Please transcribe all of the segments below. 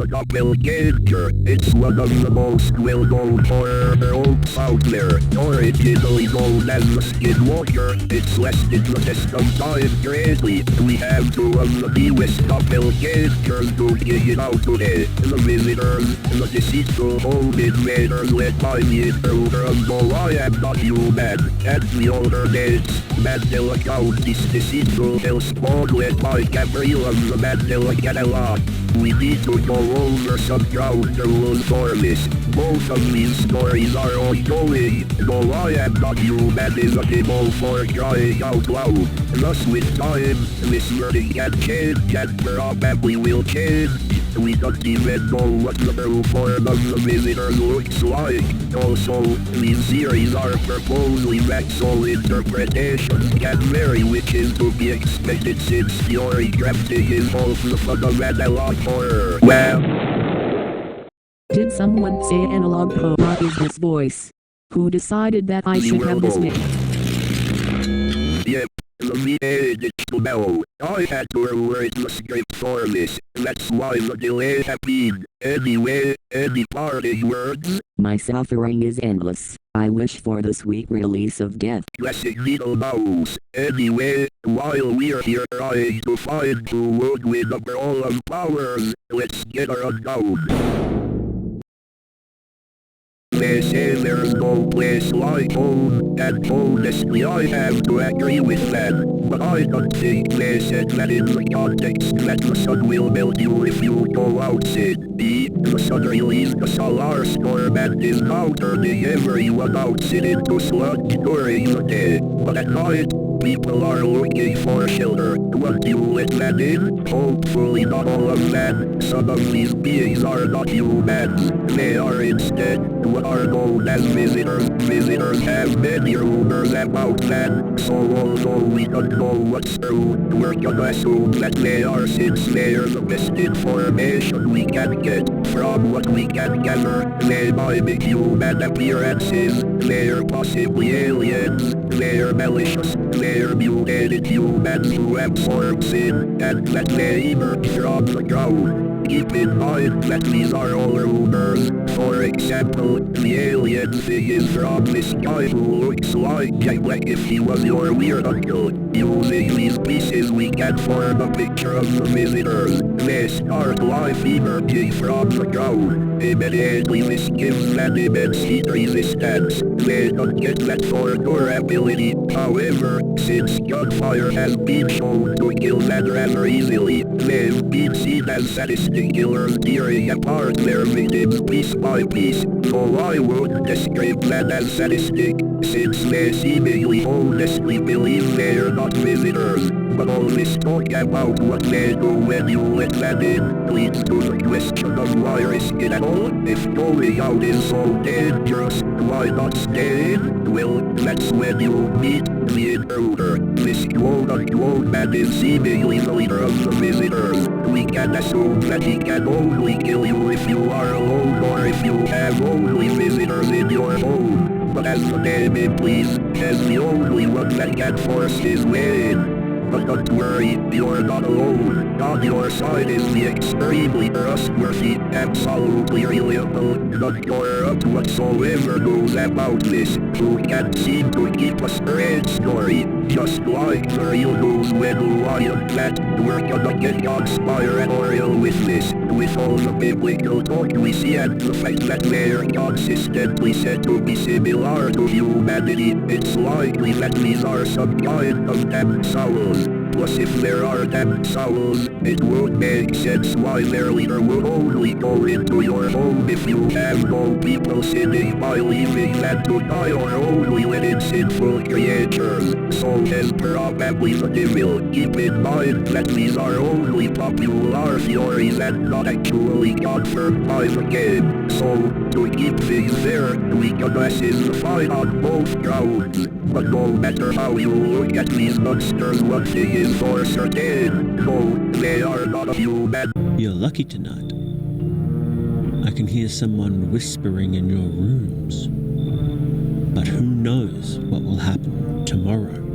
the doppelganger. It's one of the most well-known horror tropes out there, originally known as the skinwalker. It's lasted the test of time greatly. We have two of the newest doppelgangers to dig it out today. The visitors, the deceitful home invaders led by the intruder of No I Am Not Human, and the older days, Mandela County's deceitful hellspawn led by Gabriel of the Mandela Catalog. We need to go over some ground rules for this. Both of these stories are ongoing. No I Am Not Human is a demo for crying out loud. Thus with time, this learning can change and probably will change. We don't even know what the true form of the visitor looks like. Also, these series are purposely vexful interpretations can vary, which is to be expected since story crafting involves the fundamental horror. Well, did someone say analog robot is this voice? Who decided that I should have this name? Yep. We needed to know. I had to rewrite the script for this. That's why the delay happened. Anyway, any parting words? My suffering is endless. I wish for the sweet release of death. Classic needle mouse. Anyway, while we're here trying to find who would win a brawl of powers, let's get a rundown. They say there's no place like home, and honestly I have to agree with that. But I don't think they said that in the context that the sun will melt you if you go outside. The sun released the solar storm and is now turning everyone outside into sludge during the day. But at night, people are looking for shelter. Won't you let them in? Hopefully not all of them. Some of these beings are not humans. They are instead what are known as visitors. Visitors have many rumors about them. So although we don't know what's true, we're gonna assume that they are, since they're the best information we can get. From what we can gather, they mimic human appearances. They're possibly aliens. They're malicious. They're mutated humans who absorb sin, and that they emerge from the ground. Keep in mind that these are all rumors. For example, the alien thing is from this guy who looks like Jack Black if he was your weird uncle. Using these pieces we can form a picture of the visitors. They start life emerging from the ground. Immediately this gives them immense heat resistance. They don't get that for durability. However, since gunfire has been shown to kill them rather easily, they've been seen as sadistic killers tearing apart their victims piece by piece. So I would describe them as sadistic, since they seemingly honestly believe they're not visitors. But all this talk about what they do when you let them in leads to the question of why risk it at all? If going out is so dangerous, why not stay in? Well, that's when you meet the intruder. This quote-unquote man is seemingly the leader of the visitors. We can assume that he can only kill you if you are alone or if you have only visitors in your home. But as the name implies, as the only one that can force his way in. But don't worry, you're not alone. On your side is the extremely trustworthy, absolutely reliable, non-corrupt whatsoever knows about this, who can't seem to keep a straight story. Just like the real news when Lion Cat, we're gonna get conspiratorial with this. With all the biblical talk we see and the fact that they're consistently said to be similar to humanity, it's likely that these are some kind of damned souls. Plus if there are damned souls, it would make sense why their leader would only go into your home if you have no people sinning by leaving them to die, or only letting sinful creatures. So as probably the devil, keep in mind that these are only popular theories and not actually confirmed by the game. So, to keep things fair, we can assess the fight on both grounds. But no matter how you look at these monsters, one thing is for certain. No, they are not human. You're lucky tonight. I can hear someone whispering in your rooms. But who knows what will happen tomorrow?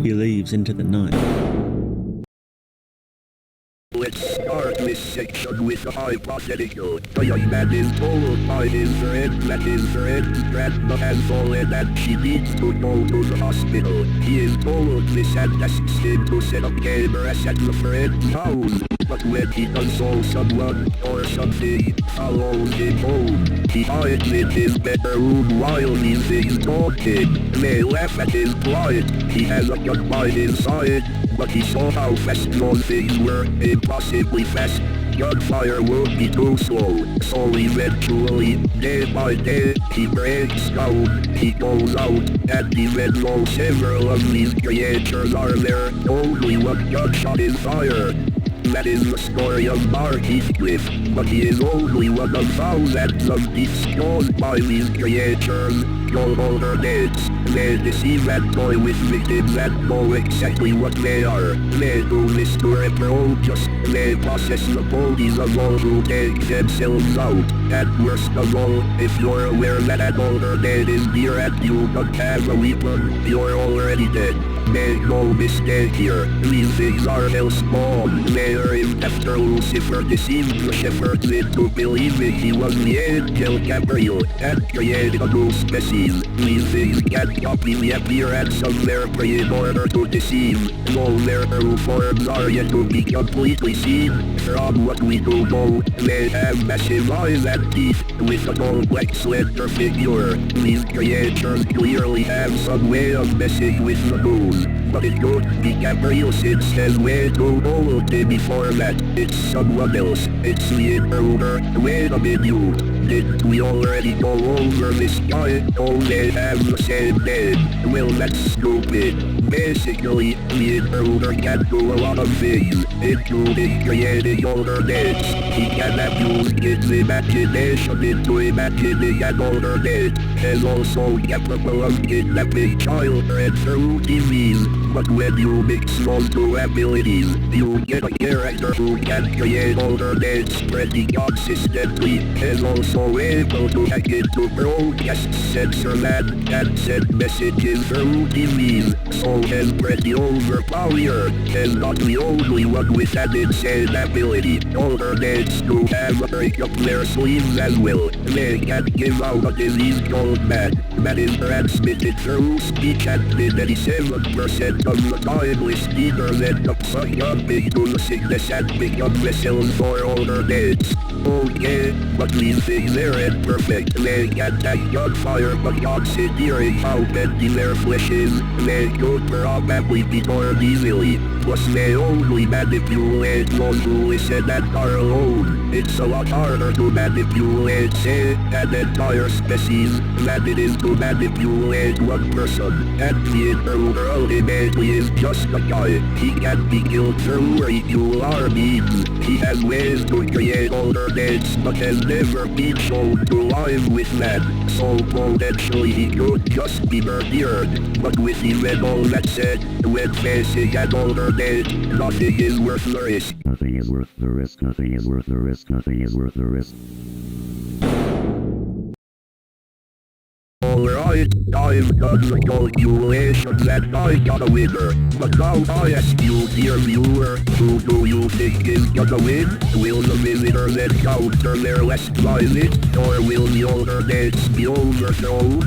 He leaves into the night. Let's start this section with a hypothetical. The young man is told by his friend that his friend's grandma has fallen and she needs to go to the hospital. He is told this and asks him to set up cameras at the friend's house. But when he does so, someone or something follows him home. He hides in his bedroom while these things taunt him. They laugh at his plight. He has a gun by his side, but he saw how fast those things were, impossibly fast. Gunfire would be too slow, so eventually, day by day, he breaks down, he goes out, and even though several of these creatures are there, only one gunshot is fired. That is the story of Mark Heathcliff, but he is only one of thousands of deeds caused by these creatures. Called alternates. They deceive and toy with victims and know exactly what they are. They do this to reproach. They possess the bodies of all who take themselves out. And worst of all, if you're aware that an alternate is near and you don't have a weapon, you're already dead. Make no mistake here, these things are hellspawn. They are after Lucifer deceived the shepherds into believing he was the angel Gabriel and created a new species. These things can copy the appearance of their prey in order to deceive, though their true forms are yet to be completely seen. From what we do know, they have massive eyes and teeth with a complex slender figure. These creatures clearly have some way of messing with the moon. But it could be Gabriel since there's way too old before that. It's someone else. It's the intruder. Wait a minute. Didn't we already go over this guy? Oh, they have the same name. Well, that's stupid. Basically, the intruder can do a lot of things, including creating alternates. He can abuse his imagination into imagining an alternate, and also capable of kidnapping children through TVs. But when you mix those two abilities, you get a character who can create alternates pretty consistently, and also able to hack into broadcast sensor land and send messages through TVs, so is pretty overpowered, and not the only one with an insane ability. Alternates do have a break up their sleeves as well. They can give out a disease called MAD. That is transmitted through speech and in 87% of the time listeners end up succumbing to the sickness and become vessels for alternates. Okay, but these things aren't perfect. They can take gunfire, but considering how bendy their flesh is, they could probably be torn easily. Plus they only manipulate those who listen and are alone. It's a lot harder to manipulate, say, an entire species than it is to manipulate one person. And the intruder ultimately is just a guy. He can be killed through regular means. He has ways to create alternates, but has never been shown to live with that. So potentially he could just be murdered. But with even all that said, when facing an alternate, nothing is worth the risk. Nothing is worth the risk. Nothing is worth the risk. Nothing is worth the risk. Alright, I've done the calculations and I got a winner. But now I ask you, dear viewer, who do you think is gonna win? Will the visitors encounter their last visit, or will the alternates be overthrown?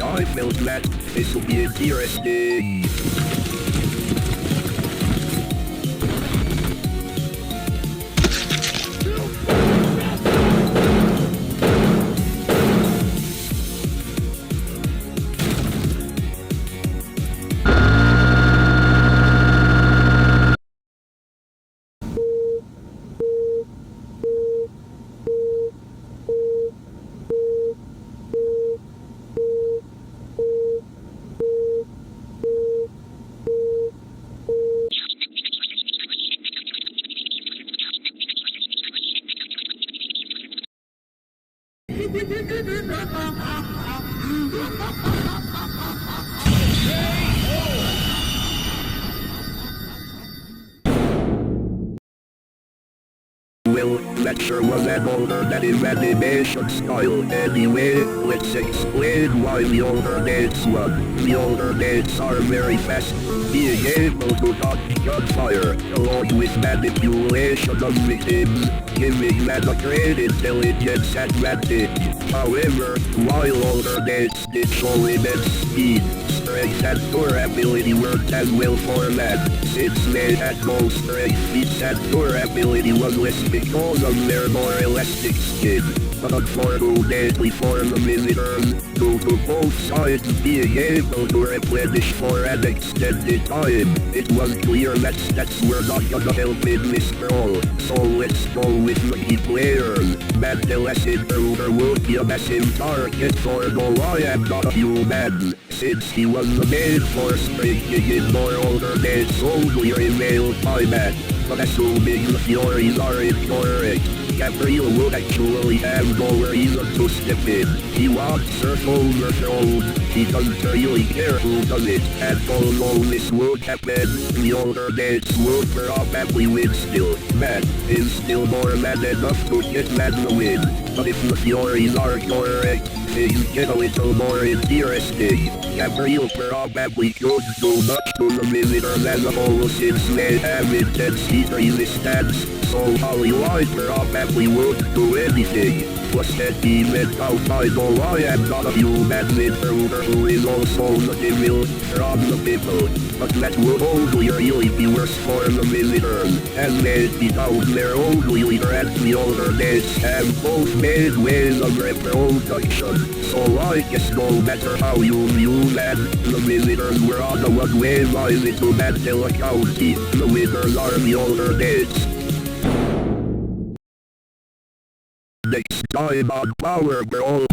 I felt that this will be interesting. Well, lecture was an older than in animation style. Anyway, let's explain why the older dates won. The older dates are very fast. Being able to dodge gunfire, along with manipulation of victims, giving them a great intelligence advantage. However, while older dates did show immense speed, strength and durability worked as well for them, since they had no strength feats and durability was less because of their more elastic skin. But unfortunately for the visitors, due to both sides being able to replenish for an extended time, it was clear that stats were not gonna help in this brawl. So let's go with the players. Mandela's intruder would be a massive target for no I am not a human, since he was the main force bringing in more older days only revealed by man. But assuming the theories are incorrect, Gabriel would actually have no reason to step in. He wants her overthrown. He doesn't really care who does it. And although this would happen, the older dates would probably win still. Man is still more than enough to get man the win. But if the theories are correct, things get a little more interesting. Gabriel probably could do much to the visitors as a whole since they have intense heat resistance, so Hollywood probably won't do anything. Plus that even outside though I am not a human intruder who is also the devil from the people. But that would only really be worse for the visitors, as they because their only leader and the older days have both made ways of reproduction. So I guess no matter how you view that, the visitors were on the one-way rise into Mandela County. The winners are the older days. Next time on Power Brawl.